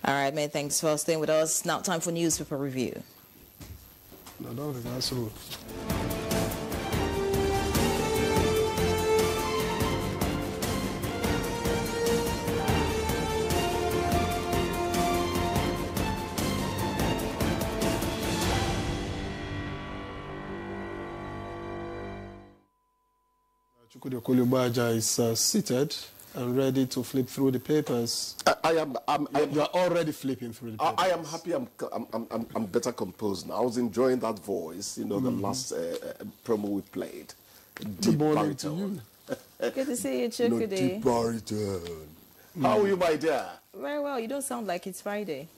All right, man, thanks for staying with us. Now time for newspaper review. No, don't think that's all. Chukwudi Okoliubaja is seated and ready to flip through the papers. You're already flipping through the papers. I am happy. I'm better composed now. I was enjoying that voice. You know, the last promo we played. Good morning to you. Good to see you, Chukwudi. Deep baritone. How are you, my dear? Very well. You don't sound like it's Friday.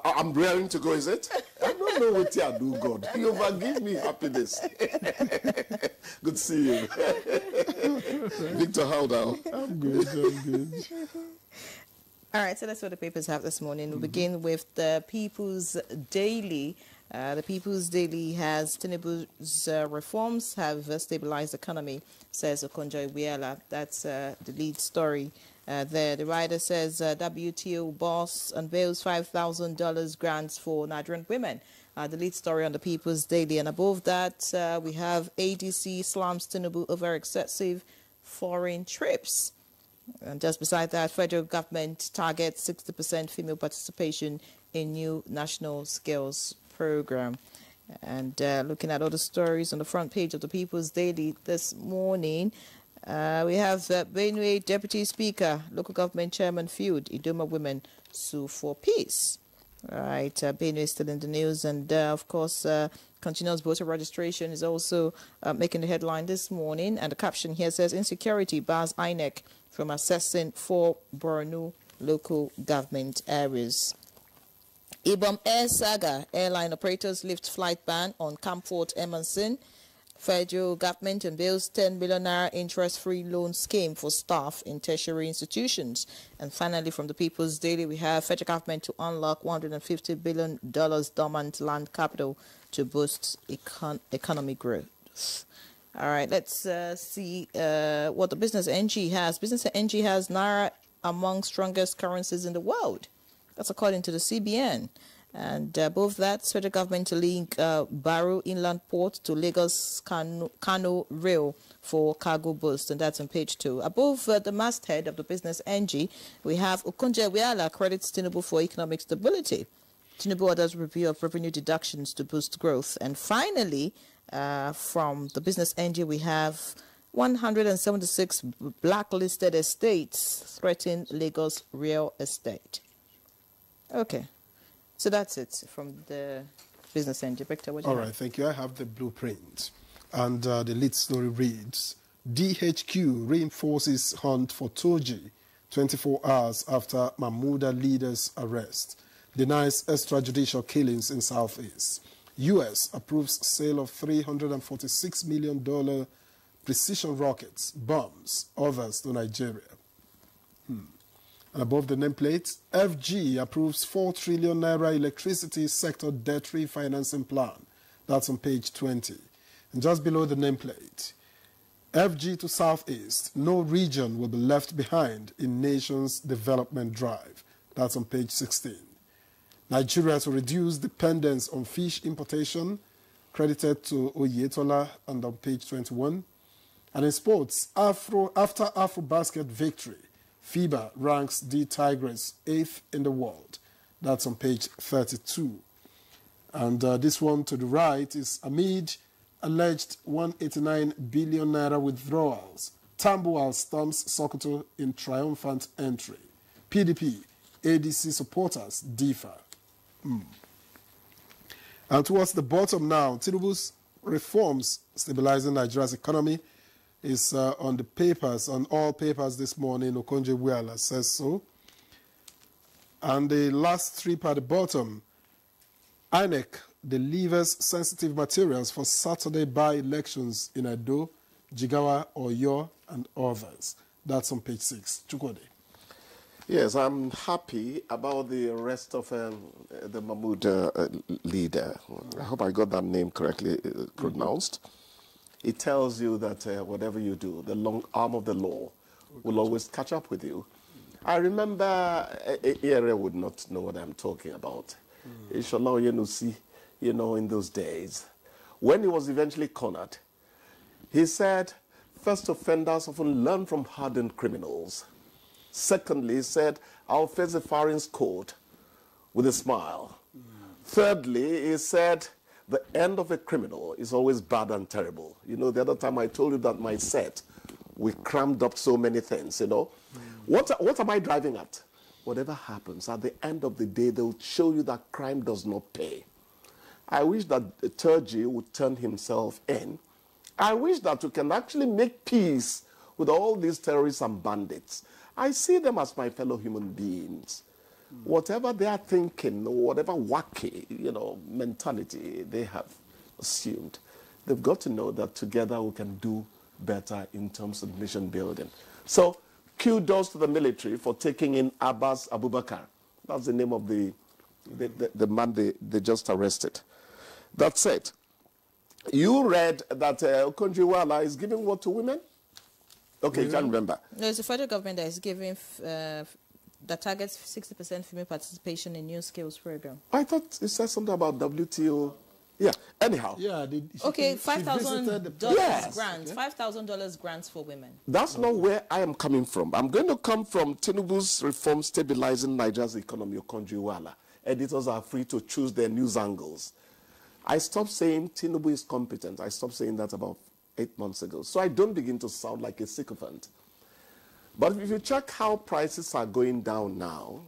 I'm raring to go, is it? I don't know what I do, God. You forgive me happiness. Good to see you. Victor, how now? I'm good. All right, so that's what the papers have this morning. We'll begin with the People's Daily. The People's Daily has Tinubu's reforms have stabilized the economy, says Okonjo-Iweala. That's the lead story. There, the writer says WTO boss unveils $5,000 grants for Nigerian women. The lead story on the People's Daily. And above that, we have ADC slams Tinubu over excessive foreign trips. And just beside that, federal government targets 60% female participation in new national skills program. And looking at all the stories on the front page of the People's Daily this morning, we have Benue Deputy Speaker, Local Government Chairman feud, Idoma women sue for peace. All right, Benue is still in the news, and of course, continuous voter registration is also making the headline this morning. And the caption here says, insecurity bars INEC from assessing 4 Borno local government areas. Ibom Air Saga, airline operators lift flight ban on Camfort Emerson. Federal government unveils 10 billion naira interest-free loan scheme for staff in tertiary institutions. And finally, from the People's Daily, we have federal government to unlock $150 billion dormant land capital to boost economic growth. All right, let's see what the Business NG has. Business NG has naira among strongest currencies in the world. That's according to the CBN. And above that, federal government to link Barrow Inland Port to Lagos Kano Rail for cargo boost, and that's on page 2. Above the masthead of the Business NG, we have Okonjo-Iweala credits Tinubu for economic stability. Tinubu orders review of revenue deductions to boost growth. And finally, from the Business NG, we have 176 blacklisted estates threaten Lagos real estate. Okay. So that's it from the Business NG. Victor, what do you have? All right, thank you. I have the blueprint. And the lead story reads, DHQ reinforces hunt for Toji 24 hours after Mahmuda leader's arrest. Denies extrajudicial killings in Southeast. U.S. approves sale of $346 million precision rockets, bombs, others to Nigeria. And above the nameplate, FG approves 4 trillion naira electricity sector debt refinancing plan. That's on page 20. And just below the nameplate, FG to Southeast, no region will be left behind in nation's development drive. That's on page 16. Nigeria to reduce dependence on fish importation, credited to Oyetola, and on page 21. And in sports, after AfroBasket victory, FIBA ranks the Tigers 8th in the world. That's on page 32. And this one to the right is amid alleged 189 billion naira withdrawals. Tambuwal storms Sokoto in triumphant entry. PDP, ADC supporters differ. And towards the bottom now, Tinubu's reforms stabilizing Nigeria's economy is on the papers, on all papers this morning. Okonjo-Iweala says so. And the last strip at the bottom, INEC delivers sensitive materials for Saturday by-elections in Edo, Jigawa, Oyo, and others. That's on page 6. Chukwudi. Yes, I'm happy about the arrest of the Mahmoud leader. I hope I got that name correctly pronounced. It tells you that whatever you do, the long arm of the law will always catch up with you. I remember, Ere would not know what I'm talking about. Inshallah, you know, in those days, when he was eventually cornered, he said, first offenders often learn from hardened criminals. Secondly, he said, I'll face the firing squad with a smile. Thirdly, he said, the end of a criminal is always bad and terrible. You know, the other time I told you that my set, we crammed up so many things, you know. What am I driving at? Whatever happens, at the end of the day, they'll show you that crime does not pay. I wish that Turji would turn himself in. I wish that we can actually make peace with all these terrorists and bandits. I see them as my fellow human beings. Whatever they are thinking, whatever wacky, you know, mentality they have assumed, they've got to know that together we can do better in terms of nation building. So, kudos to the military for taking in Abbas Abubakar. That's the name of the man they just arrested. That's it. You read that Okonjo-Iweala is giving what to women? Okay, you can't remember. No, it's the federal government that is giving, that targets 60% female participation in new skills program. I thought it said something about WTO. Yeah, anyhow. Yeah, okay, $5,000 grants. $5,000 grants for women. That's not where I am coming from. I'm going to come from Tinubu's reform stabilizing Nigeria's economy, Okonjo-Iweala. Editors are free to choose their news angles. I stopped saying Tinubu is competent. I stopped saying that about 8 months ago. So I don't begin to sound like a sycophant. But if you check how prices are going down now,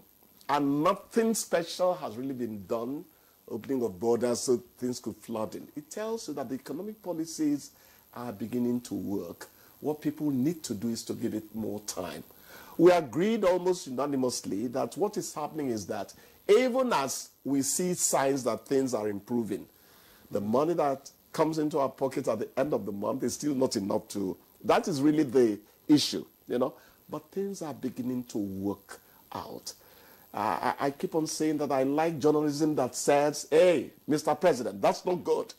and nothing special has really been done, opening of borders so things could flood in, it tells you that the economic policies are beginning to work. What people need to do is to give it more time. We agreed almost unanimously that what is happening is that even as we see signs that things are improving, the money that comes into our pockets at the end of the month is still not enough to, that is really the issue, you know. But things are beginning to work out. I keep on saying that I like journalism that says, hey, Mr. President, that's not good.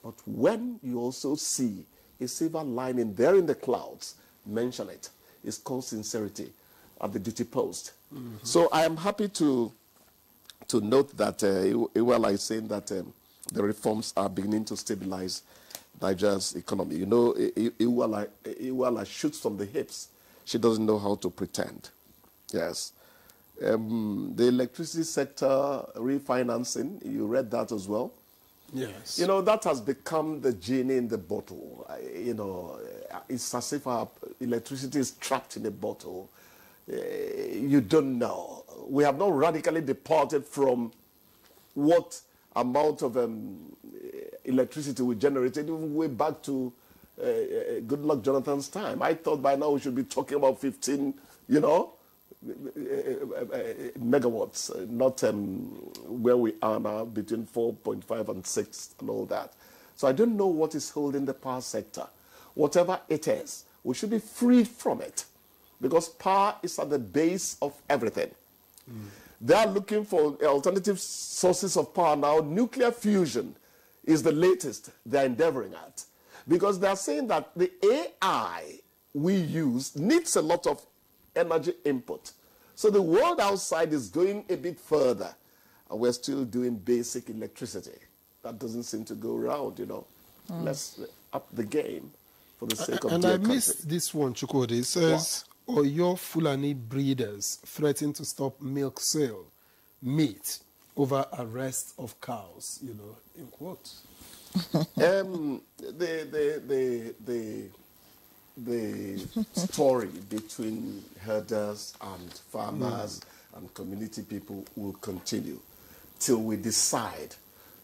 But when you also see a silver lining there in the clouds, mention it. It's called sincerity at the duty post. So I am happy to note that Iweala is saying that the reforms are beginning to stabilize Nigeria's economy. You know, Iweala shoots from the hips. She doesn't know how to pretend. Yes. The electricity sector refinancing, you read that as well. Yes. You know, that has become the genie in the bottle. You know, it's as if our electricity is trapped in a bottle. You don't know. We have not radically departed from what amount of electricity we generated even way back to Goodluck Jonathan's time. I thought by now we should be talking about 15, you know, megawatts, not where we are now, between 4.5 and 6 and all that. So I don't know what is holding the power sector. Whatever it is, we should be freed from it, because power is at the base of everything. They are looking for alternative sources of power now. Nuclear fusion is the latest they're endeavoring at, because they're saying that the AI we use needs a lot of energy input. So the world outside is going a bit further, and we're still doing basic electricity. That doesn't seem to go around, you know. Let's up the game for the sake of and dear I country. missed this one, Chukwudi. It says, Oyo Fulani breeders threaten to stop milk sale, meat, over arrest of cows, you know, in quotes. The story between herders and farmers and community people will continue till we decide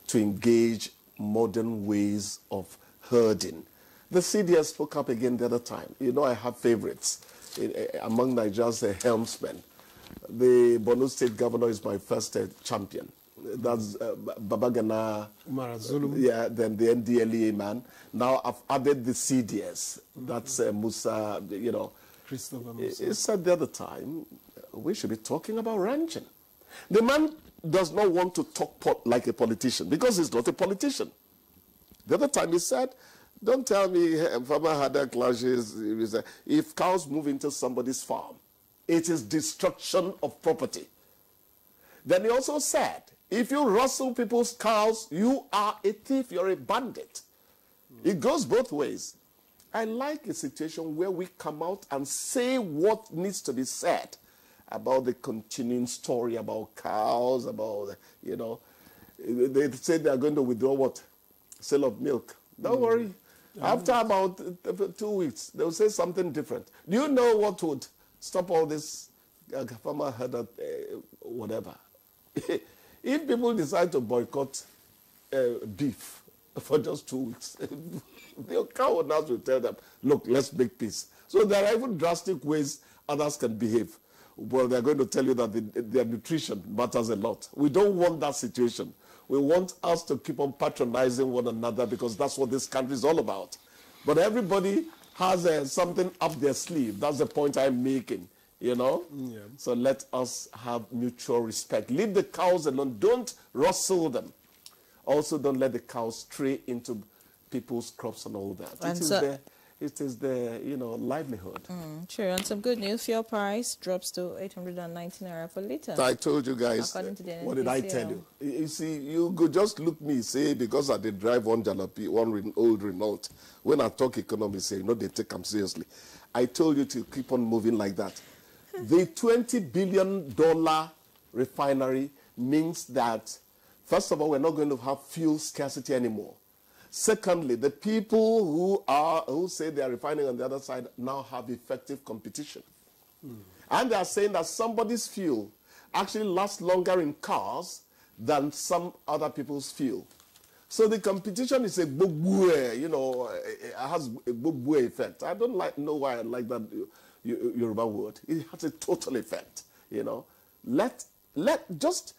to engage modern ways of herding. The CDS spoke up again the other time. You know, I have favorites among Nigeria's helmsmen. The Borno State governor is my first champion. That's Babagana, Umar Zulum. Yeah, then the NDLEA man. Now I've added the CDS. That's Musa, you know. Christopher Musa. He said the other time, we should be talking about ranching. The man does not want to talk like a politician because he's not a politician. The other time he said, don't tell me farmer had clashes. If cows move into somebody's farm, It is destruction of property. Then he also said, if you rustle people's cows, you are a thief, you're a bandit. It goes both ways. I like a situation where we come out and say what needs to be said about the continuing story about cows, about, you know, they say they are going to withdraw what? Sale of milk. Don't worry. After about 2 weeks, they'll say something different. Do you know what would stop all this farmer herd whatever? If people decide to boycott beef for just 2 weeks, the cow owners will tell them, look, let's make peace. So there are even drastic ways others can behave. Well, they're going to tell you that their nutrition matters a lot. We don't want that situation. We want us to keep on patronizing one another because that's what this country is all about. But everybody has something up their sleeve. That's the point I'm making, you know? Yeah. So let us have mutual respect. Leave the cows alone. Don't rustle them. Also, don't let the cows stray into people's crops and all that. And it is the you know, livelihood. Sure, and some good news. Fuel price drops to 890 naira per litre. I told you guys, according to the NTA. What did I tell you? You see, you could just look me, say, because I did drive one Jalapi, one old Renault. When I talk economy, say, no, they take them seriously. I told you to keep on moving like that. The $20 billion refinery means that, first of all, we're not going to have fuel scarcity anymore. Secondly, the people who say they are refining on the other side now have effective competition. And they are saying that somebody's fuel actually lasts longer in cars than some other people's fuel. So the competition is a gbogbo, you know, it has a gbogbo effect. I don't know why I like that Yoruba word. It has a total effect, you know. Just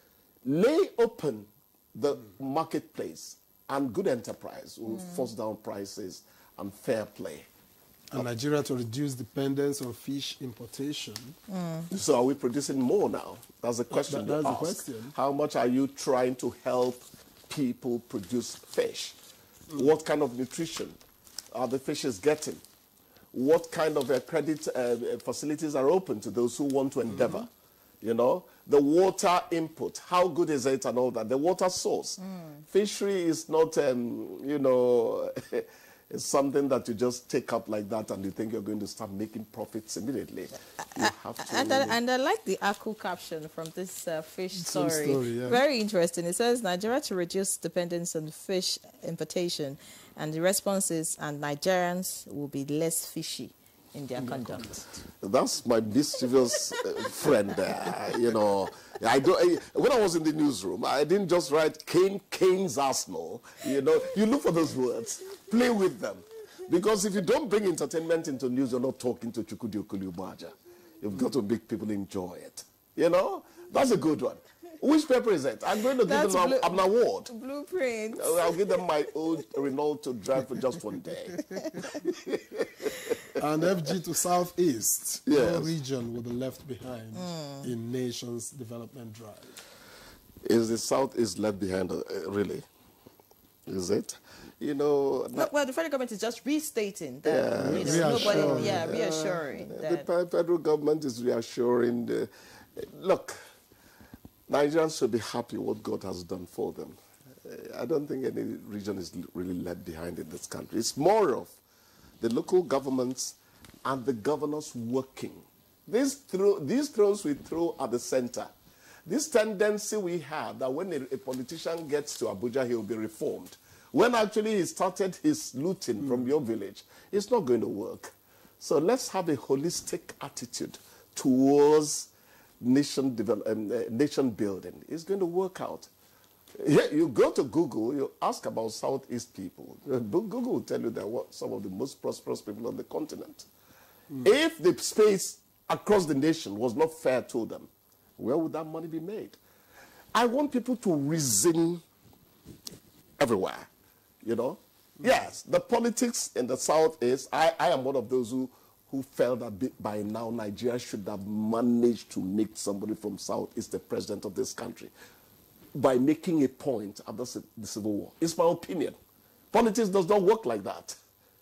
lay open the marketplace, and good enterprise will force down prices and fair play. And Nigeria to reduce dependence on fish importation. So are we producing more now? That's the question. That's the question. How much are you trying to help people produce fish? What kind of nutrition are the fishes getting? What kind of credit facilities are open to those who want to endeavor? You know, the water input, how good is it and all that? The water source. Fishery is not, you know, it's something that you just take up like that and you think you're going to start making profits immediately. You have to and I like the Aku caption from this fish story. Very interesting. It says, Nigeria to reduce dependence on fish importation. And the response is, and Nigerians will be less fishy in their conduct. That's my mischievous friend there. You know, when I was in the newsroom, I didn't just write Kane's Arsenal. You know, you look for those words, play with them. Because if you don't bring entertainment into news, you're not talking to Chukudi Okulubaja. You've got to make people enjoy it. You know, that's a good one. Which paper is it? I'm going to give them an award. Blueprint. I'll give them my old Renault to drive for just one day. And FG to Southeast, yes. No region will be left behind in nation's development drive. Is the Southeast left behind, really? Is it? You know... Well, the federal government is just restating that. Reassuring. Reassuring. The federal government is reassuring. Look, Nigerians should be happy what God has done for them. I don't think any region is really left behind in this country. It's more of the local governments and the governors working. These thrones we throw at the center. This tendency we have that when a politician gets to Abuja, he will be reformed. When actually he started his looting from your village, it's not going to work. So let's have a holistic attitude towards nation building. It's going to work out. You go to Google, you ask about Southeast people. Google will tell you they're some of the most prosperous people on the continent. If the space across the nation was not fair to them, where would that money be made? I want people to reason everywhere, you know. Yes, the politics in the South is, I am one of those who felt that by now Nigeria should have managed to make somebody from South is the president of this country by making a point after the Civil War. It's my opinion. Politics does not work like that,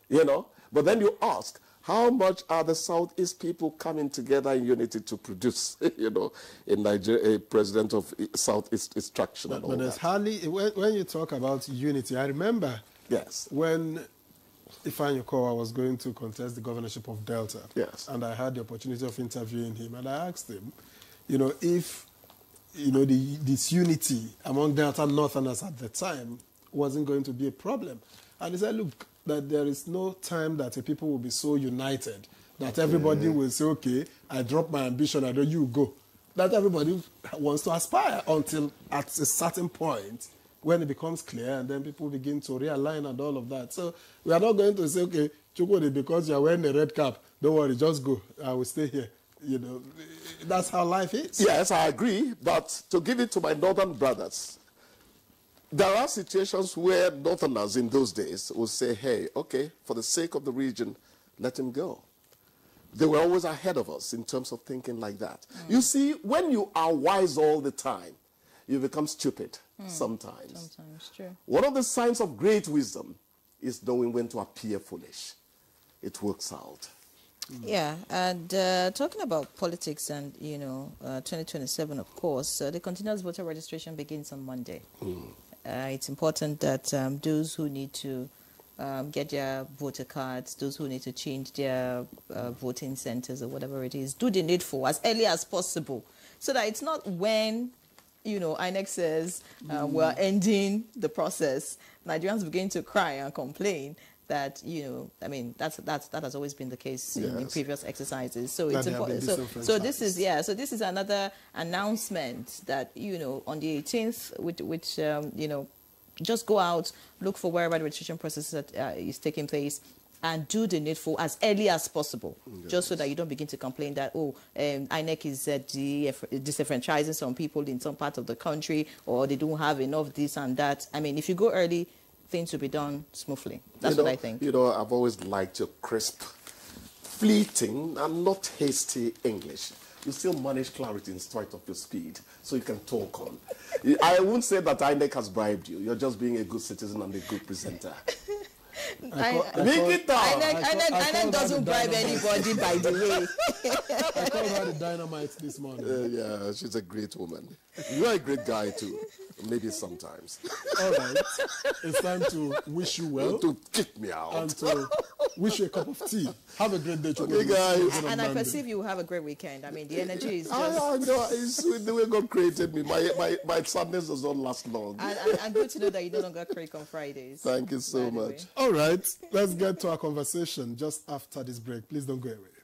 you know. But then you ask, How much are the Southeast people coming together in unity to produce, you know, in Nigeria, a president of Southeast extraction and all that? But there's hardly, when you talk about unity, I remember when Ifeanyi Okowa was going to contest the governorship of Delta. Yes. And I had the opportunity of interviewing him, and I asked him, you know, if, you know, this unity among Delta Northerners at the time wasn't going to be a problem. And he said, look, that there is no time that the people will be so united that everybody will say, okay, I drop my ambition, I know you go. That everybody wants to aspire until at a certain point when it becomes clear and then people begin to realign and all of that. So we are not going to say, okay, Chukwudi, because you're wearing a red cap, don't worry, just go. I will stay here. You know, that's how life is. Yes, I agree. But to give it to my northern brothers, there are situations where Northerners in those days will say, hey, okay, for the sake of the region, let him go. They were always ahead of us in terms of thinking like that. You see, when you are wise all the time, you become stupid sometimes. Sometimes, true. One of the signs of great wisdom is knowing when to appear foolish. It works out. Yeah, and talking about politics and, you know, 2027, of course, the continuous voter registration begins on Monday. It's important that those who need to get their voter cards, those who need to change their voting centers or whatever it is, do the needful as early as possible, so that it's not when, you know, INEC says we're ending the process, Nigerians begin to cry and complain that, you know, I mean, that has always been the case in previous exercises. So it's important. So this is so this is another announcement that, you know, on the 18th, which you know, just go out, look for wherever the registration process is taking place, and do the needful as early as possible, just so that you don't begin to complain that, oh, INEC is disenfranchising some people in some part of the country, or they don't have enough this and that. I mean, if you go early, things will be done smoothly. That's what I think. You know, I've always liked your crisp, fleeting, and not hasty English. You still manage clarity in spite of your speed, so you can talk on. I won't say that INEC has bribed you. You're just being a good citizen and a good presenter. INEC doesn't bribe anybody, by the way. I called her the dynamite this morning. Yeah, she's a great woman. You're a great guy, too. Maybe sometimes. All right. It's time to wish you well. To kick me out. And to wish you a cup of tea. Have a great day, okay, guys. And I perceive you will have a great weekend. I mean, the energy is just... I know. It's the way God created me. My sadness does not last long. And good to know that you no longer crack on Fridays. Thank you so much. All right. Let's get to our conversation just after this break. Please don't go away.